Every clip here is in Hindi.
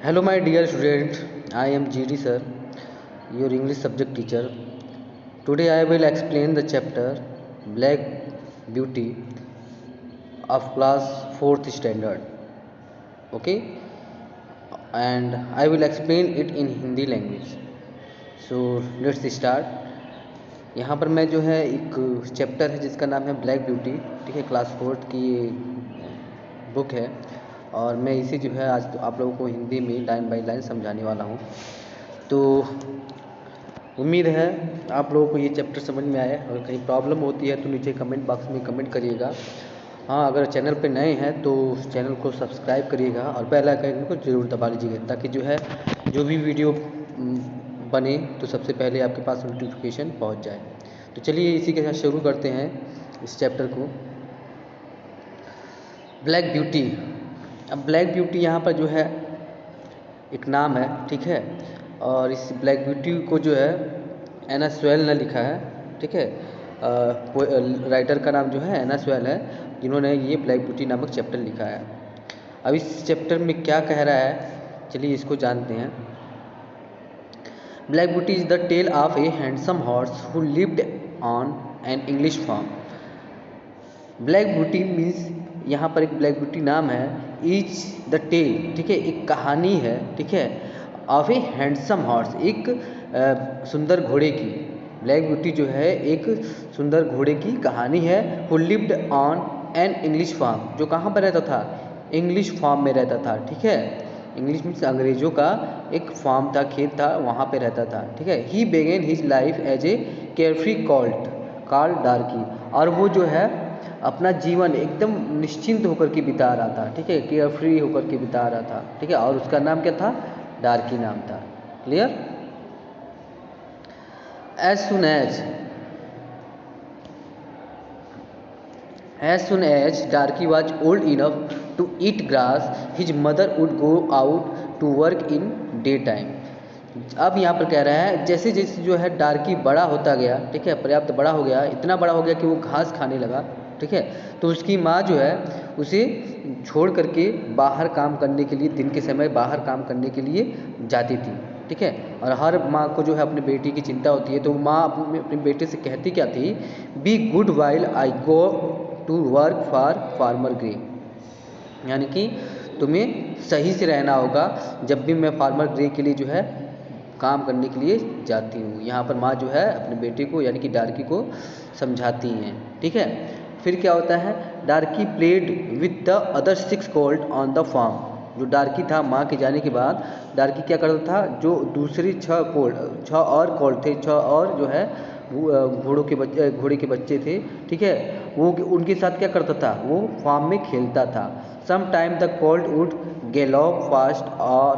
Hello, my dear student. I am GD sir, your English subject teacher. Today I will explain the chapter Black Beauty of class 4th standard. Okay, and I will explain it in Hindi language. So let's start. यहाँ पर मैं जो है एक चैप्टर है जिसका नाम है ब्लैक ब्यूटी, ठीक है, क्लास 4th की बुक है और मैं इसे जो है आज तो आप लोगों को हिंदी में लाइन बाय लाइन समझाने वाला हूँ। तो उम्मीद है आप लोगों को ये चैप्टर समझ में आया। अगर कहीं प्रॉब्लम होती है तो नीचे कमेंट बॉक्स में कमेंट करिएगा। हाँ, अगर चैनल पे नए हैं तो चैनल को सब्सक्राइब करिएगा और बेल आइकन को ज़रूर दबा लीजिएगा ताकि जो है जो भी वीडियो बने तो सबसे पहले आपके पास नोटिफिकेशन पहुंच जाए। तो चलिए इसी के साथ शुरू करते हैं इस चैप्टर को। Black beauty. अब ब्लैक ब्यूटी यहाँ पर जो है एक नाम है, ठीक है, और इस ब्लैक ब्यूटी को जो है एना स्वेल ने लिखा है, ठीक है। राइटर का नाम जो है एना स्वेल है, जिन्होंने ये ब्लैक ब्यूटी नामक चैप्टर लिखा है। अब इस चैप्टर में क्या कह रहा है, चलिए इसको जानते हैं। Black Beauty is the tale of a handsome horse who lived on an English farm. Black Beauty means यहाँ पर एक ब्लैक ब्यूटी नाम है, इज द टेल, ठीक है, एक कहानी है, ठीक है, ऑफ ए हैंडसम हॉर्स, एक सुंदर घोड़े की। ब्लैक ब्यूटी जो है एक सुंदर घोड़े की कहानी है। Who lived on an English farm, जो कहाँ पर रहता था, इंग्लिश फार्म में रहता था, ठीक है। इंग्लिश मीन्स अंग्रेजों का एक फार्म था, खेत था, वहाँ पे रहता था, ठीक है। He began his life as a carefree called Darkie, और वो जो है अपना जीवन एकदम निश्चिंत होकर के बिता रहा था, ठीक है, केयरफ्री होकर के बिता रहा था, ठीक है, और उसका नाम क्या था, डार्की नाम था। Clear. as soon as Darky was old enough to eat grass, his mother would go out to work in daytime. अब यहाँ पर कह रहा है जैसे जैसे जो है डार्की बड़ा होता गया, ठीक है, पर्याप्त बड़ा हो गया, इतना बड़ा हो गया कि वो घास खाने लगा, ठीक है, तो उसकी माँ जो है उसे छोड़ करके बाहर काम करने के लिए, दिन के समय बाहर काम करने के लिए जाती थी, ठीक है। और हर माँ को जो है अपने बेटी की चिंता होती है, तो माँ अपने बेटे से कहती क्या थी, be good while I go to work for farmer Grey, यानी कि तुम्हें सही से रहना होगा जब भी मैं फार्मर ग्रे के लिए जो है काम करने के लिए जाती हूँ। यहाँ पर माँ जो है अपने बेटे को यानी कि डार्की को समझाती हैं, ठीक है। फिर क्या होता है, Darkie played with the other 6 colt on the farm. जो डार्की था, माँ के जाने के बाद डार्की क्या करता था, जो दूसरी 6 और कोल्ट थे, 6 और जो है घोड़े के बच्चे थे, ठीक है, वो उनके साथ क्या करता था, वो फार्म में खेलता था। Some time the colt would gallop fast और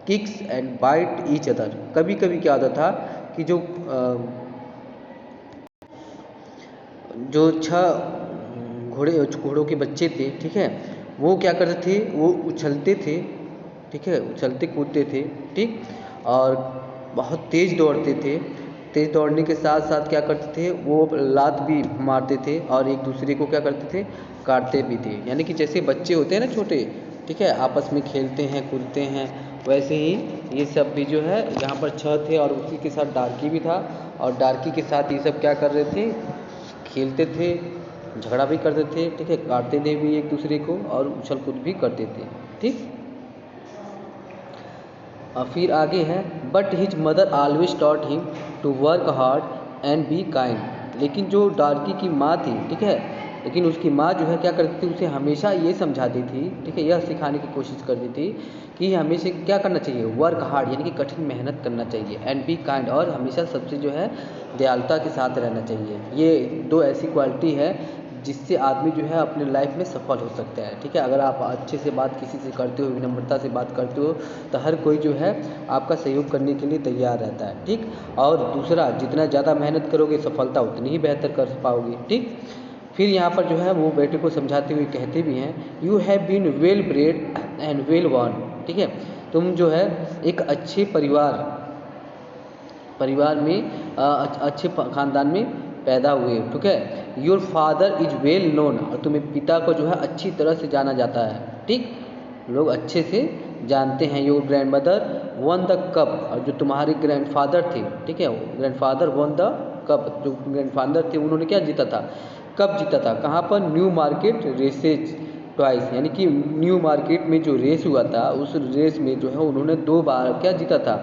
kicks and bite each other. कभी कभी क्या होता था कि जो 6 घोड़ों के बच्चे थे, ठीक है, वो क्या करते थे, वो उछलते थे, ठीक है, उछलते कूदते थे, ठीक, और बहुत तेज़ दौड़ते थे। तेज़ दौड़ने के साथ साथ क्या करते थे, वो लात भी मारते थे और एक दूसरे को क्या करते थे, काटते भी थे। यानी कि जैसे बच्चे होते हैं ना छोटे, ठीक है, आपस में खेलते हैं कूदते हैं, वैसे ही ये सब भी जो है यहाँ पर 6 थे और उसी के साथ डार्की भी था। और डार्की के साथ ये सब क्या कर रहे थे, खेलते थे, झगड़ा भी करते थे, ठीक है, काटते थे भी एक दूसरे को और उछल कूद भी करते थे, ठीक। और फिर आगे है, but his mother always taught him to work hard and be kind. लेकिन जो डार्की की माँ थी, ठीक है, लेकिन उसकी माँ जो है क्या करती थी, उसे हमेशा ये समझाती थी, ठीक है, यह सिखाने की कोशिश करती थी कि हमेशा क्या करना चाहिए, वर्क हार्ड यानी कि कठिन मेहनत करना चाहिए, एंड बी काइंड और हमेशा सबसे जो है दयालुता के साथ रहना चाहिए। ये 2 ऐसी क्वालिटी है जिससे आदमी जो है अपने लाइफ में सफल हो सकता है, ठीक है। अगर आप अच्छे से बात किसी से करते हो, विनम्रता से बात करते हो, तो हर कोई जो है आपका सहयोग करने के लिए तैयार रहता है, ठीक। और दूसरा, जितना ज़्यादा मेहनत करोगे सफलता उतनी ही बेहतर कर पाओगे, ठीक। फिर यहाँ पर जो है वो बेटे को समझाते हुए कहते भी हैं, you have been well bred and well born, ठीक है, तुम जो है एक अच्छे परिवार में अच्छे खानदान में पैदा हुए, ठीक है। Your father is well known, और तुम्हें पिता को जो है अच्छी तरह से जाना जाता है, ठीक, लोग अच्छे से जानते हैं your grand mother one the cup, और जो तुम्हारे ग्रैंडफादर थे, ठीक है, ग्रैंडफादर वन द कप, जो ग्रैंडफादर थे उन्होंने क्या जीता था, कप जीता था, कहाँ पर, न्यू मार्केट रेसेज ट्वाइस, यानी कि न्यू मार्केट में जो रेस हुआ था उस रेस में जो है उन्होंने 2 बार क्या जीता था,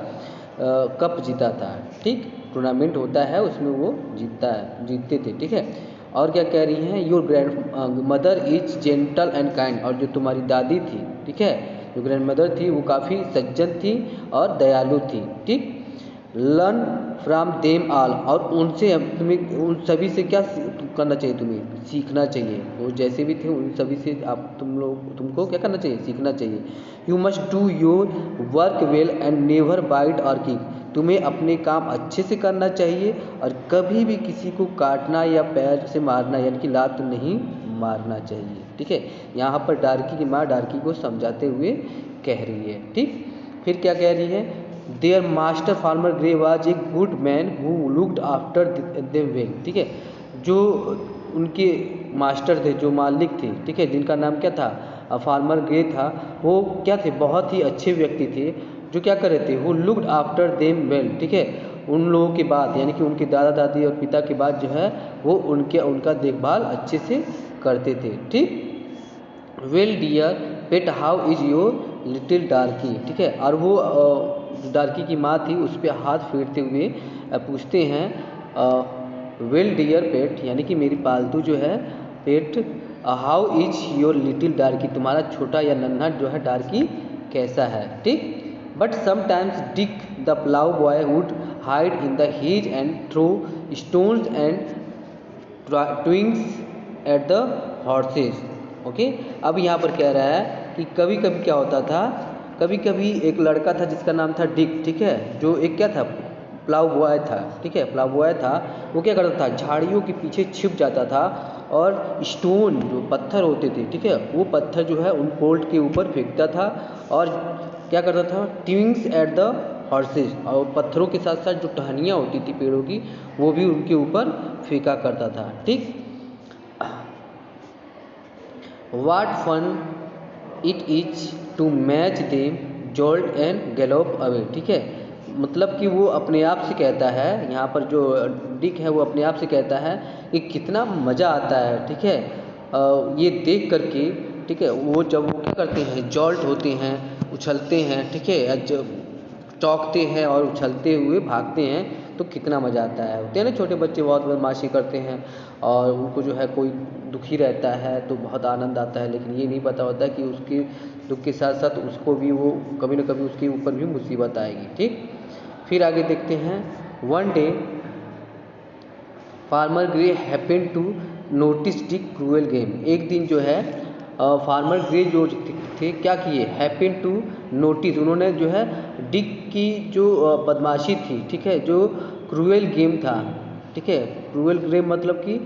कप जीता था। ठीक, टूर्नामेंट होता है उसमें वो जीतते थे। ठीक है, और क्या कह रही हैं, your grand mother is gentle and kind, और जो तुम्हारी दादी थी, ठीक है, जो ग्रैंड मदर थी वो काफ़ी सज्जन थी और दयालु थी। ठीक, लर्न फ्रॉम देम ऑल, और उनसे तुम्हें उन सभी से क्या करना चाहिए, तुम्हें सीखना चाहिए, वो जैसे भी थे उन सभी से तुमको क्या करना चाहिए, सीखना चाहिए। You must do your work well and never bite or kick, तुम्हें अपने काम अच्छे से करना चाहिए और कभी भी किसी को काटना या पैर से मारना यानी कि लात नहीं मारना चाहिए। ठीक है, यहाँ पर डार्की की माँ डार्की को समझाते हुए कह रही है। ठीक, फिर क्या कह रही है, their master farmer grey was a good man who looked after them well. ठीक है, जो उनके मास्टर थे, जो मालिक थे, ठीक है, जिनका नाम क्या था, फार्मर ग्रे था, वो क्या थे, बहुत ही अच्छे व्यक्ति थे, जो क्या कर रहे थे, वो लुक्ड आफ्टर देम वेल। ठीक है, उन लोगों के बाद यानी कि उनके दादा दादी और पिता के बाद जो है वो उनका देखभाल अच्छे से करते थे। ठीक, well dear pet how is your little Darkie. ठीक है, और वो डार्की की माँ थी उस पर हाथ फेरते हुए पूछते हैं, वेल डियर पेट यानी कि मेरी पालतू जो है pet, how is your little Darkie, तुम्हारा छोटा या नन्हा जो है डार्की कैसा है। ठीक, but sometimes Dick the plough boy would hide in the hedge and throw stones and twigs at the horses. Okay, अब यहाँ पर कह रहा है कि कभी कभी क्या होता था, कभी कभी एक लड़का था जिसका नाम था डिक। ठीक है, जो एक क्या था, प्लाउ बॉय था। ठीक है, प्लाउ बॉय था, वो क्या करता था, झाड़ियों के पीछे छिप जाता था और स्टोन जो पत्थर होते थे, ठीक है, वो पत्थर जो है उन पोल्ट के ऊपर फेंकता था और क्या करता था, ट्विंग्स एट द हॉर्सेस, और पत्थरों के साथ साथ जो टहनियाँ होती थी पेड़ों की वो भी उनके ऊपर फेंका करता था। ठीक, What fun it is to match them jolt and gallop away। ठीक है, मतलब कि वो अपने आप से कहता है, यहाँ पर जो डिक है वो अपने आप से कहता है कि कितना मज़ा आता है। ठीक है, ये देख करके, ठीक है, वो जब वो क्या करते हैं, जॉल्ट होते हैं, उछलते हैं, ठीक है, जब चौंकते हैं और उछलते हुए भागते हैं तो कितना मज़ा आता है। होते हैं ना छोटे बच्चे बहुत बदमाशी करते हैं और उनको जो है कोई दुखी रहता है तो बहुत आनंद आता है, लेकिन ये नहीं पता होता कि उसके दुख के साथ साथ उसको भी वो कभी ना कभी उसके ऊपर भी मुसीबत आएगी। ठीक, फिर आगे देखते हैं, one day farmer Grey happened to notice the cruel game. एक दिन जो है फार्मर ग्रे जो थे क्या किए, हैपेन टू नोटिस, उन्होंने जो है डिक की जो बदमाशी थी, ठीक है, जो क्रूएल गेम था, ठीक है, क्रूएल गेम मतलब कि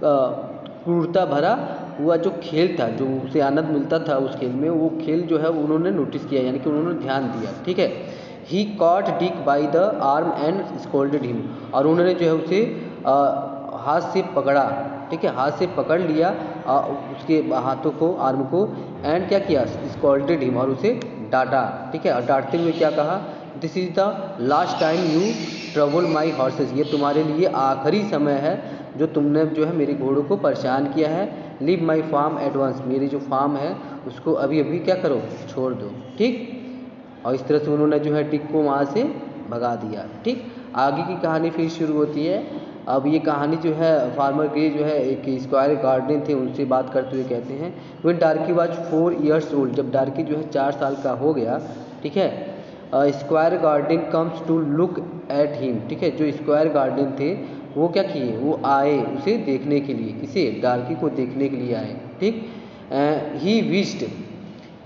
क्रूरता भरा हुआ जो खेल था, जो उसे आनंद मिलता था उस खेल में, वो खेल जो है उन्होंने नोटिस किया, यानी कि उन्होंने ध्यान दिया। ठीक है, he caught Dick by the arm and scolded him, और उन्होंने जो है उसे हाथ से पकड़ा, ठीक है, हाथ से पकड़ लिया उसके हाथों को, आर्म को, एंड क्या किया, स्कोल्डेड हिम, और उसे डांटा। ठीक है, और डांटते हुए क्या कहा, this is the last time you trouble my horses, ये तुम्हारे लिए आखिरी समय है जो तुमने जो है मेरे घोड़ों को परेशान किया है। Leave my farm at once, मेरी जो फार्म है उसको अभी अभी क्या करो, छोड़ दो। ठीक, और इस तरह से उन्होंने जो है डिक को वहाँ से भगा दिया। ठीक, आगे की कहानी फिर शुरू होती है। अब ये कहानी जो है फार्मर ग्रे जो है एक स्क्वायर गार्डन थे उनसे बात करते हुए कहते हैं, व्हेन डार्की वाज 4 years ओल्ड, जब डार्की जो है 4 साल का हो गया, ठीक है, Squire Gordon comes to look at him, ठीक है, जो स्क्वायर गार्डन थे वो क्या किए, वो आए उसे देखने के लिए, किसे, डार्की को देखने के लिए आए। ठीक, he wished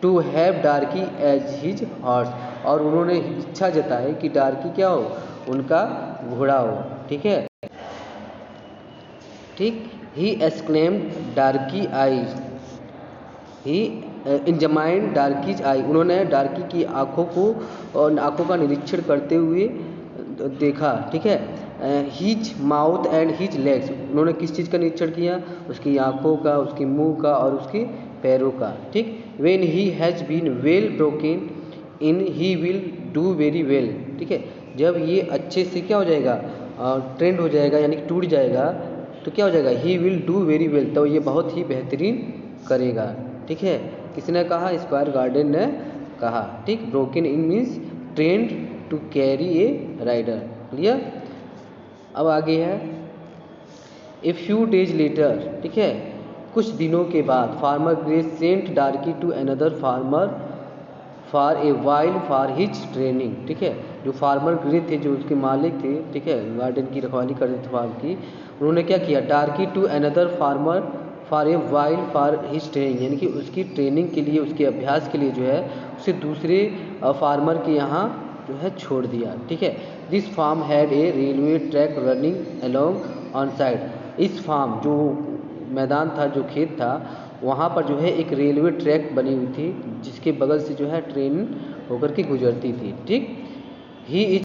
to have Darkie as his horse, और उन्होंने इच्छा जताई कि डार्की क्या हो, उनका घोड़ा हो। ठीक है, ठीक, he exclaimed Darkie eyes, he examined Darkie's eye, उन्होंने डार्की की आँखों को और आँखों का निरीक्षण करते हुए देखा। ठीक है, his mouth and his legs, उन्होंने किस चीज़ का निरीक्षण किया, उसकी आँखों का, उसके मुंह का और उसके पैरों का। ठीक, when he has been well broken in he will do very well. ठीक है, जब ये अच्छे से क्या हो जाएगा, ट्रेंड हो जाएगा यानी कि टूट जाएगा, तो क्या हो जाएगा, ही विल डू वेरी वेल, तो ये बहुत ही बेहतरीन करेगा। ठीक है, किसने कहा, स्क्वायर गार्डन ने कहा। ठीक, broken in means trained to carry a rider. Clear. अब आगे है ए फ्यू डेज लेटर। ठीक है, कुछ दिनों के बाद farmer Grey sent Darkie to another farmer for a while for his training. ठीक है, जो फार्मर ग्रे थे, जो उसके मालिक थे, ठीक है, गार्डन की रखवाली करते थे फार्म की, उन्होंने क्या किया, Darkie to another farmer for a while for his training, यानी कि उसकी ट्रेनिंग के लिए, उसके अभ्यास के लिए जो है उसे दूसरे फार्मर के यहाँ जो है छोड़ दिया। ठीक है, this farm had a railway track running along on side. इस फार्म, जो मैदान था, जो खेत था, वहाँ पर जो है एक रेलवे ट्रैक बनी हुई थी, जिसके बगल से जो है ट्रेन होकर के गुजरती थी। ठीक, ही इज